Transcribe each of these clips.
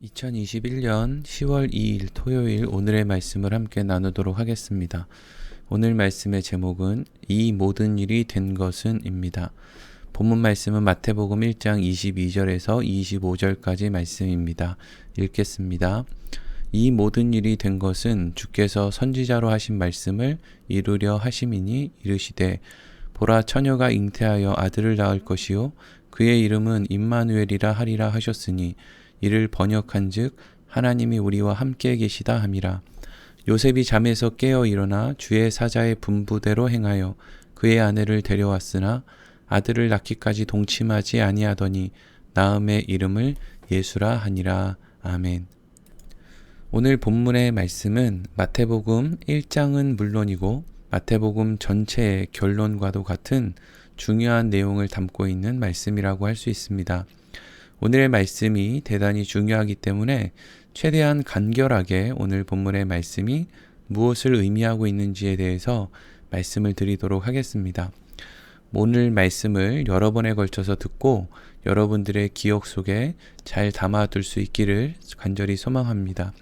2021년 10월 2일 토요일 오늘의 말씀을 함께 나누도록 하겠습니다. 오늘 말씀의 제목은 이 모든 일이 된 것은입니다. 본문 말씀은 마태복음 1장 22절에서 25절까지 말씀입니다. 읽겠습니다. 이 모든 일이 된 것은 주께서 선지자로 하신 말씀을 이루려 하심이니 이르시되 보라 처녀가 잉태하여 아들을 낳을 것이요 그의 이름은 임마누엘이라 하리라 하셨으니 이를 번역한즉 하나님이 우리와 함께 계시다 함이라. 요셉이 잠에서 깨어 일어나 주의 사자의 분부대로 행하여 그의 아내를 데려왔으나 아들을 낳기까지 동침하지 아니하더니 낳음의 이름을 예수라 하니라. 아멘. 오늘 본문의 말씀은 마태복음 1장은 물론이고 마태복음 전체의 결론과도 같은 중요한 내용을 담고 있는 말씀이라고 할 수 있습니다. 오늘의 말씀이 대단히 중요하기 때문에 최대한 간결하게 오늘 본문의 말씀이 무엇을 의미하고 있는지에 대해서 말씀을 드리도록 하겠습니다. 오늘 말씀을 여러 번에 걸쳐서 듣고 여러분들의 기억 속에 잘 담아둘 수 있기를 간절히 소망합니다.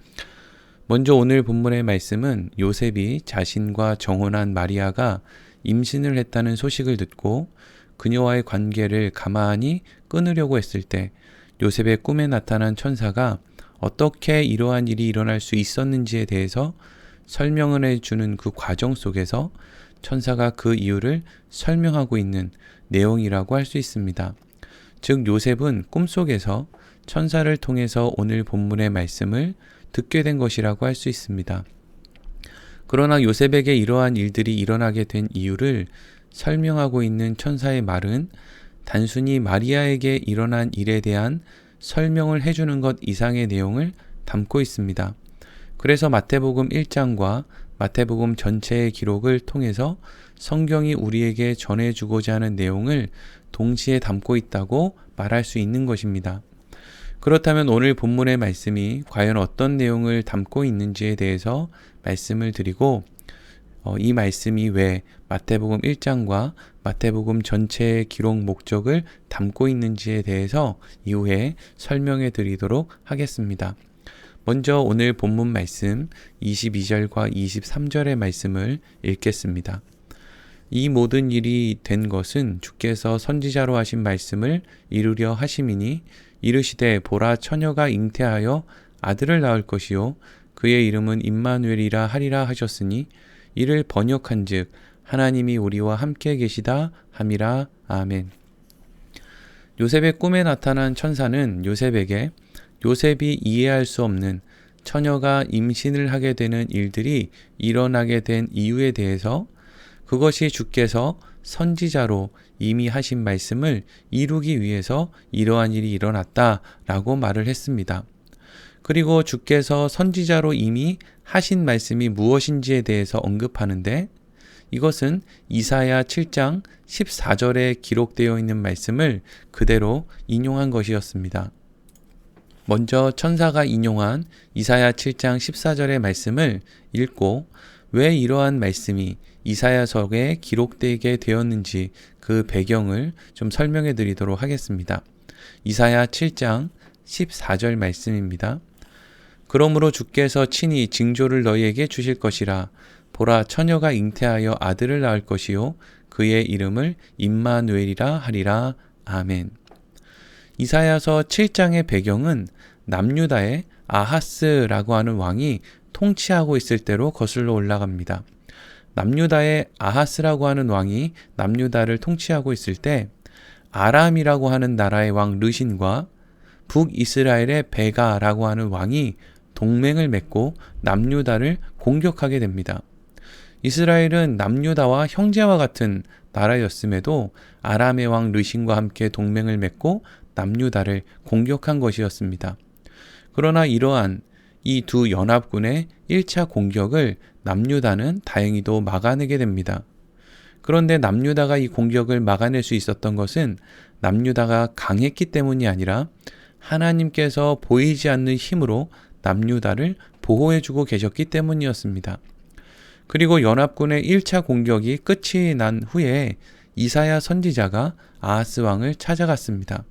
먼저 오늘 본문의 말씀은 요셉이 자신과 정혼한 마리아가 임신을 했다는 소식을 듣고 그녀와의 관계를 가만히 끊으려고 했을 때 요셉의 꿈에 나타난 천사가 어떻게 이러한 일이 일어날 수 있었는지에 대해서 설명을 해주는 그 과정 속에서 천사가 그 이유를 설명하고 있는 내용이라고 할 수 있습니다. 즉 요셉은 꿈속에서 천사를 통해서 오늘 본문의 말씀을 듣게 된 것이라고 할 수 있습니다. 그러나 요셉에게 이러한 일들이 일어나게 된 이유를 설명하고 있는 천사의 말은 단순히 마리아에게 일어난 일에 대한 설명을 해주는 것 이상의 내용을 담고 있습니다. 그래서 마태복음 1장과 마태복음 전체의 기록을 통해서 성경이 우리에게 전해주고자 하는 내용을 동시에 담고 있다고 말할 수 있는 것입니다. 그렇다면 오늘 본문의 말씀이 과연 어떤 내용을 담고 있는지에 대해서 말씀을 드리고 이 말씀이 왜 마태복음 1장과 마태복음 전체의 기록 목적을 담고 있는지에 대해서 이후에 설명해 드리도록 하겠습니다. 먼저 오늘 본문 말씀 22절과 23절의 말씀을 읽겠습니다. 이 모든 일이 된 것은 주께서 선지자로 하신 말씀을 이루려 하심이니 이르시되 보라 처녀가 잉태하여 아들을 낳을 것이요 그의 이름은 임마누엘이라 하리라 하셨으니 이를 번역한즉 하나님이 우리와 함께 계시다 함이라. 아멘. 요셉의 꿈에 나타난 천사는 요셉에게 요셉이 이해할 수 없는 처녀가 임신을 하게 되는 일들이 일어나게 된 이유에 대해서 그것이 주께서 선지자로 이미 하신 말씀을 이루기 위해서 이러한 일이 일어났다라고 말을 했습니다. 그리고 주께서 선지자로 이미 하신 말씀이 무엇인지에 대해서 언급하는데 이것은 이사야 7장 14절에 기록되어 있는 말씀을 그대로 인용한 것이었습니다. 먼저 천사가 인용한 이사야 7장 14절의 말씀을 읽고 왜 이러한 말씀이 이사야서에 기록되게 되었는지 그 배경을 좀 설명해 드리도록 하겠습니다. 이사야 7장 14절 말씀입니다. 그러므로 주께서 친히 징조를 너희에게 주실 것이라. 보라 처녀가 잉태하여 아들을 낳을 것이요 그의 이름을 임마누엘이라 하리라. 아멘. 이사야서 7장의 배경은 남유다의 아하스라고 하는 왕이 통치하고 있을 때로 거슬러 올라갑니다. 남유다의 아하스라고 하는 왕이 남유다를 통치하고 있을 때 아람이라고 하는 나라의 왕 르신과 북이스라엘의 베가라고 하는 왕이 동맹을 맺고 남유다를 공격하게 됩니다. 이스라엘은 남유다와 형제와 같은 나라였음에도 아람의 왕 르신과 함께 동맹을 맺고 남유다를 공격한 것이었습니다. 그러나 이러한 이 두 연합군의 1차 공격을 남유다는 다행히도 막아내게 됩니다. 그런데 남유다가 이 공격을 막아낼 수 있었던 것은 남유다가 강했기 때문이 아니라 하나님께서 보이지 않는 힘으로 남유다를 보호해주고 계셨기 때문이었습니다. 그리고 연합군의 1차 공격이 끝이 난 후에 이사야 선지자가 아하스 왕을 찾아갔습니다.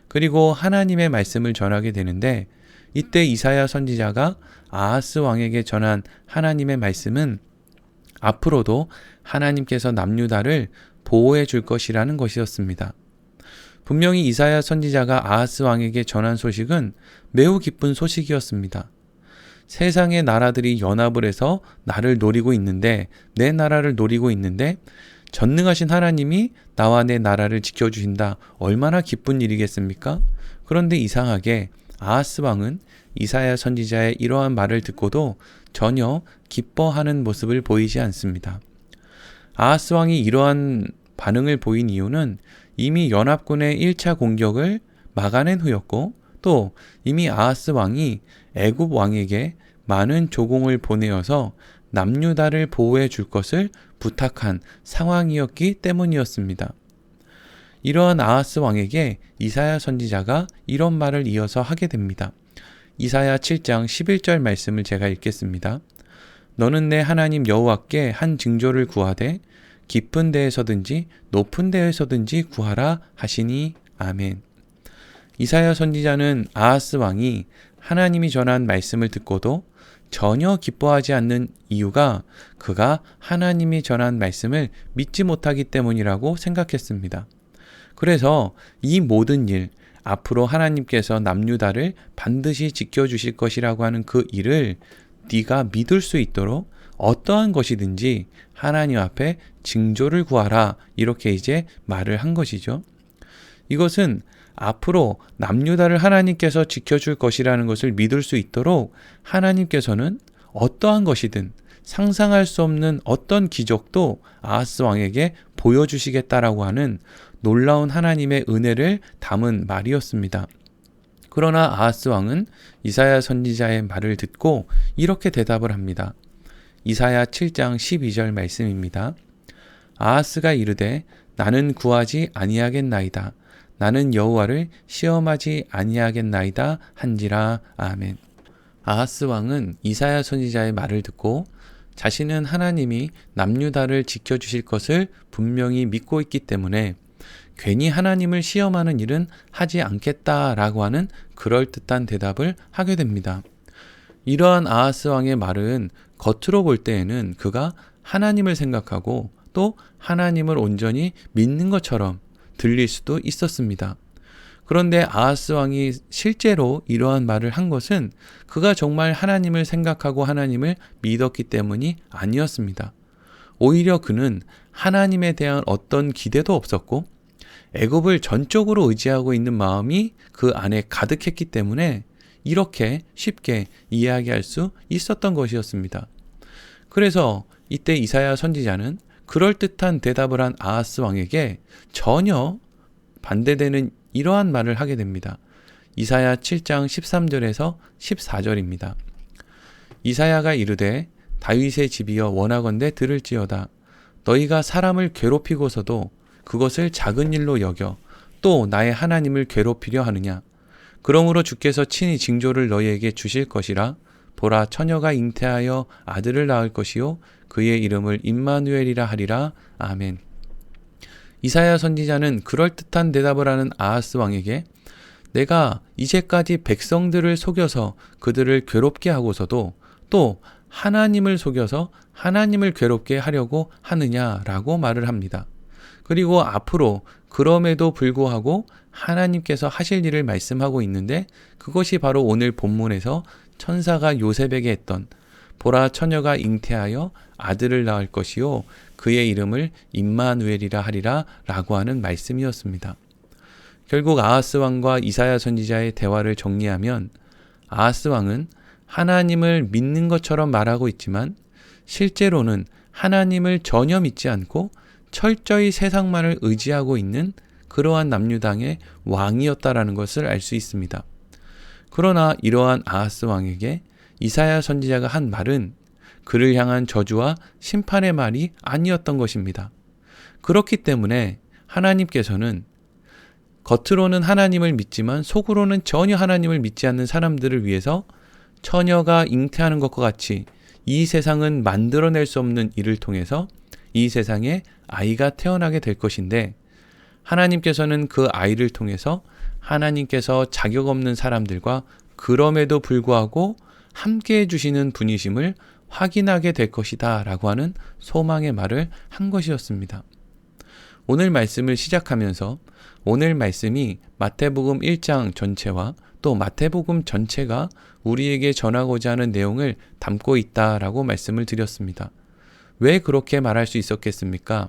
그리고 하나님의 말씀을 전하게 되는데 이때 이사야 선지자가 아하스 왕에게 전한 하나님의 말씀은 앞으로도 하나님께서 남유다를 보호해 줄 것이라는 것이었습니다. 분명히 이사야 선지자가 아하스 왕에게 전한 소식은 매우 기쁜 소식이었습니다. 세상의 나라들이 연합을 해서 나를 노리고 있는데, 내 나라를 노리고 있는데 전능하신 하나님이 나와 내 나라를 지켜주신다. 얼마나 기쁜 일이겠습니까? 그런데 이상하게 아하스 왕은 이사야 선지자의 이러한 말을 듣고도 전혀 기뻐하는 모습을 보이지 않습니다. 아하스 왕이 이러한 반응을 보인 이유는 이미 연합군의 1차 공격을 막아낸 후였고, 또 이미 아하스 왕이 애굽 왕에게 많은 조공을 보내어서 남유다를 보호해 줄 것을 부탁한 상황이었기 때문이었습니다. 이러한 아하스 왕에게 이사야 선지자가 이런 말을 이어서 하게 됩니다. 이사야 7장 11절 말씀을 제가 읽겠습니다. 너는 내 하나님 여호와께 한 징조를 구하되 깊은 데에서든지 높은 데에서든지 구하라 하시니 아멘. 이사야 선지자는 아하스 왕이 하나님이 전한 말씀을 듣고도 전혀 기뻐하지 않는 이유가 그가 하나님이 전한 말씀을 믿지 못하기 때문이라고 생각했습니다. 그래서 이 모든 일, 앞으로 하나님께서 남유다를 반드시 지켜주실 것이라고 하는 그 일을 네가 믿을 수 있도록 어떠한 것이든지 하나님 앞에 징조를 구하라, 이렇게 이제 말을 한 것이죠. 이것은 앞으로 남유다를 하나님께서 지켜줄 것이라는 것을 믿을 수 있도록 하나님께서는 어떠한 것이든 상상할 수 없는 어떤 기적도 아하스 왕에게 보여주시겠다라고 하는 놀라운 하나님의 은혜를 담은 말이었습니다. 그러나 아하스 왕은 이사야 선지자의 말을 듣고 이렇게 대답을 합니다. 이사야 7장 12절 말씀입니다. 아하스가 이르되 나는 구하지 아니하겠나이다. 나는 여호와를 시험하지 아니하겠나이다 한지라. 아멘. 아하스 왕은 이사야 선지자의 말을 듣고 자신은 하나님이 남유다를 지켜주실 것을 분명히 믿고 있기 때문에 괜히 하나님을 시험하는 일은 하지 않겠다라고 하는 그럴듯한 대답을 하게 됩니다. 이러한 아하스 왕의 말은 겉으로 볼 때에는 그가 하나님을 생각하고 또 하나님을 온전히 믿는 것처럼 들릴 수도 있었습니다. 그런데 아하스 왕이 실제로 이러한 말을 한 것은 그가 정말 하나님을 생각하고 하나님을 믿었기 때문이 아니었습니다. 오히려 그는 하나님에 대한 어떤 기대도 없었고 애굽을 전적으로 의지하고 있는 마음이 그 안에 가득했기 때문에 이렇게 쉽게 이야기할 수 있었던 것이었습니다. 그래서 이때 이사야 선지자는 그럴듯한 대답을 한 아하스 왕에게 전혀 반대되는 이러한 말을 하게 됩니다. 이사야 7장 13절에서 14절입니다. 이사야가 이르되 다윗의 집이여 원하건대 들을지어다. 너희가 사람을 괴롭히고서도 그것을 작은 일로 여겨 또 나의 하나님을 괴롭히려 하느냐. 그러므로 주께서 친히 징조를 너희에게 주실 것이라. 보라, 처녀가 잉태하여 아들을 낳을 것이요 그의 이름을 임마누엘이라 하리라. 아멘. 이사야 선지자는 그럴듯한 대답을 하는 아하스 왕에게 내가 이제까지 백성들을 속여서 그들을 괴롭게 하고서도 또 하나님을 속여서 하나님을 괴롭게 하려고 하느냐라고 말을 합니다. 그리고 앞으로 그럼에도 불구하고 하나님께서 하실 일을 말씀하고 있는데 그것이 바로 오늘 본문에서 천사가 요셉에게 했던 보라, 처녀가 잉태하여 아들을 낳을 것이요 그의 이름을 임마누엘이라 하리라 라고 하는 말씀이었습니다. 결국 아하스 왕과 이사야 선지자의 대화를 정리하면 아하스 왕은 하나님을 믿는 것처럼 말하고 있지만 실제로는 하나님을 전혀 믿지 않고 철저히 세상만을 의지하고 있는 그러한 남유당의 왕이었다라는 것을 알 수 있습니다. 그러나 이러한 아하스 왕에게 이사야 선지자가 한 말은 그를 향한 저주와 심판의 말이 아니었던 것입니다. 그렇기 때문에 하나님께서는 겉으로는 하나님을 믿지만 속으로는 전혀 하나님을 믿지 않는 사람들을 위해서 처녀가 잉태하는 것과 같이 이 세상은 만들어낼 수 없는 일을 통해서 이 세상에 아이가 태어나게 될 것인데 하나님께서는 그 아이를 통해서 하나님께서 자격 없는 사람들과 그럼에도 불구하고 함께 해주시는 분이심을 확인하게 될 것이다 라고 하는 소망의 말을 한 것이었습니다. 오늘 말씀을 시작하면서 오늘 말씀이 마태복음 1장 전체와 또 마태복음 전체가 우리에게 전하고자 하는 내용을 담고 있다라고 말씀을 드렸습니다. 왜 그렇게 말할 수 있었겠습니까?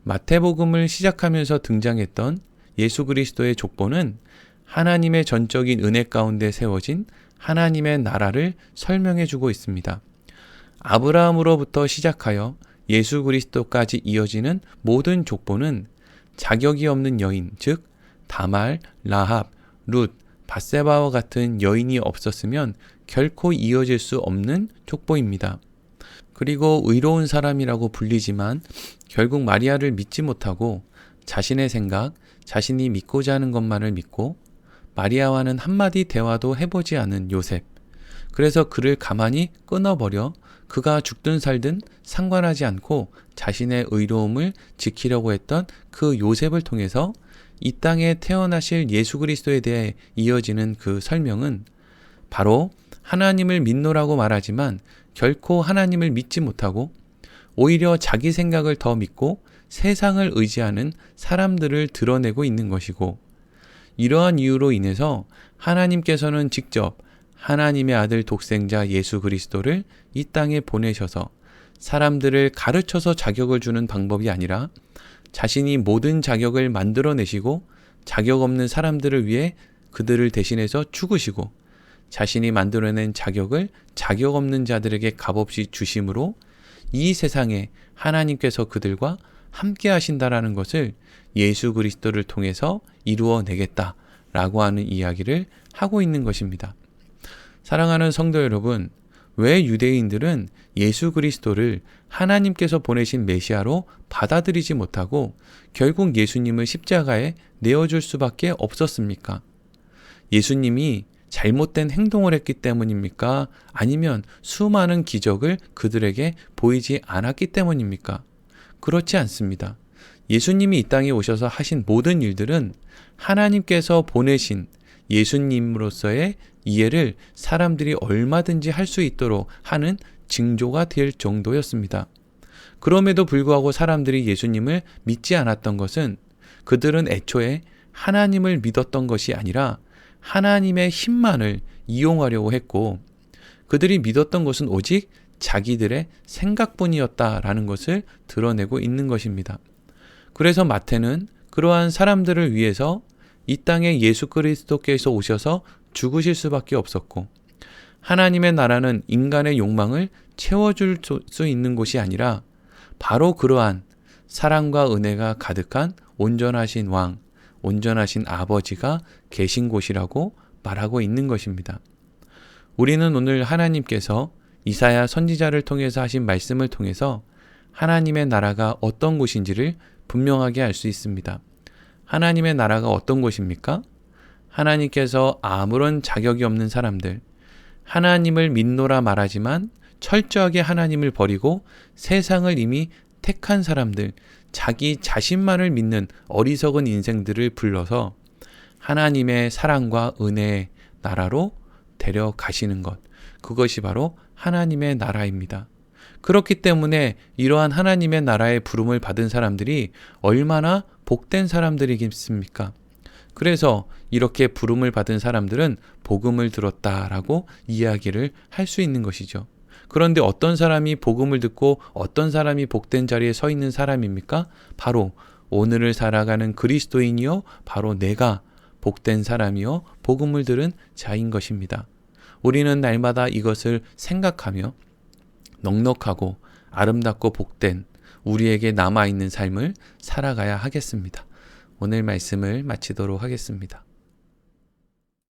마태복음을 시작하면서 등장했던 예수 그리스도의 족보는 하나님의 전적인 은혜 가운데 세워진 하나님의 나라를 설명해 주고 있습니다. 아브라함으로부터 시작하여 예수 그리스도까지 이어지는 모든 족보는 자격이 없는 여인, 즉 다말, 라합, 룻, 밧세바와 같은 여인이 없었으면 결코 이어질 수 없는 족보입니다. 그리고 의로운 사람이라고 불리지만 결국 마리아를 믿지 못하고 자신의 생각, 자신이 믿고자 하는 것만을 믿고 마리아와는 한마디 대화도 해보지 않은 요셉. 그래서 그를 가만히 끊어버려 그가 죽든 살든 상관하지 않고 자신의 의로움을 지키려고 했던 그 요셉을 통해서 이 땅에 태어나실 예수 그리스도에 대해 이어지는 그 설명은 바로 하나님을 믿노라고 말하지만 결코 하나님을 믿지 못하고 오히려 자기 생각을 더 믿고 세상을 의지하는 사람들을 드러내고 있는 것이고, 이러한 이유로 인해서 하나님께서는 직접 하나님의 아들 독생자 예수 그리스도를 이 땅에 보내셔서 사람들을 가르쳐서 자격을 주는 방법이 아니라 자신이 모든 자격을 만들어내시고 자격 없는 사람들을 위해 그들을 대신해서 죽으시고 자신이 만들어낸 자격을 자격 없는 자들에게 값없이 주심으로 이 세상에 하나님께서 그들과 함께 하신다라는 것을 예수 그리스도를 통해서 이루어내겠다라고 하는 이야기를 하고 있는 것입니다. 사랑하는 성도 여러분, 왜 유대인들은 예수 그리스도를 하나님께서 보내신 메시아로 받아들이지 못하고 결국 예수님을 십자가에 내어줄 수밖에 없었습니까? 예수님이 잘못된 행동을 했기 때문입니까? 아니면 수많은 기적을 그들에게 보이지 않았기 때문입니까? 그렇지 않습니다. 예수님이 이 땅에 오셔서 하신 모든 일들은 하나님께서 보내신 예수님으로서의 이해를 사람들이 얼마든지 할 수 있도록 하는 징조가 될 정도였습니다. 그럼에도 불구하고 사람들이 예수님을 믿지 않았던 것은 그들은 애초에 하나님을 믿었던 것이 아니라 하나님의 힘만을 이용하려고 했고, 그들이 믿었던 것은 오직 자기들의 생각뿐이었다라는 것을 드러내고 있는 것입니다. 그래서 마태는 그러한 사람들을 위해서 이 땅에 예수 그리스도께서 오셔서 죽으실 수밖에 없었고, 하나님의 나라는 인간의 욕망을 채워줄 수 있는 곳이 아니라 바로 그러한 사랑과 은혜가 가득한 온전하신 왕, 온전하신 아버지가 계신 곳이라고 말하고 있는 것입니다. 우리는 오늘 하나님께서 이사야 선지자를 통해서 하신 말씀을 통해서 하나님의 나라가 어떤 곳인지를 분명하게 알 수 있습니다. 하나님의 나라가 어떤 곳입니까? 하나님께서 아무런 자격이 없는 사람들, 하나님을 믿노라 말하지만 철저하게 하나님을 버리고 세상을 이미 택한 사람들, 자기 자신만을 믿는 어리석은 인생들을 불러서 하나님의 사랑과 은혜의 나라로 데려가시는 것, 그것이 바로 하나님의 나라입니다. 그렇기 때문에 이러한 하나님의 나라의 부름을 받은 사람들이 얼마나 복된 사람들이겠습니까? 그래서 이렇게 부름을 받은 사람들은 복음을 들었다라고 이야기를 할 수 있는 것이죠. 그런데 어떤 사람이 복음을 듣고 어떤 사람이 복된 자리에 서 있는 사람입니까? 바로 오늘을 살아가는 그리스도인이요, 바로 내가 복된 사람이요, 복음을 들은 자인 것입니다. 우리는 날마다 이것을 생각하며 넉넉하고 아름답고 복된 우리에게 남아있는 삶을 살아가야 하겠습니다. 오늘 말씀을 마치도록 하겠습니다.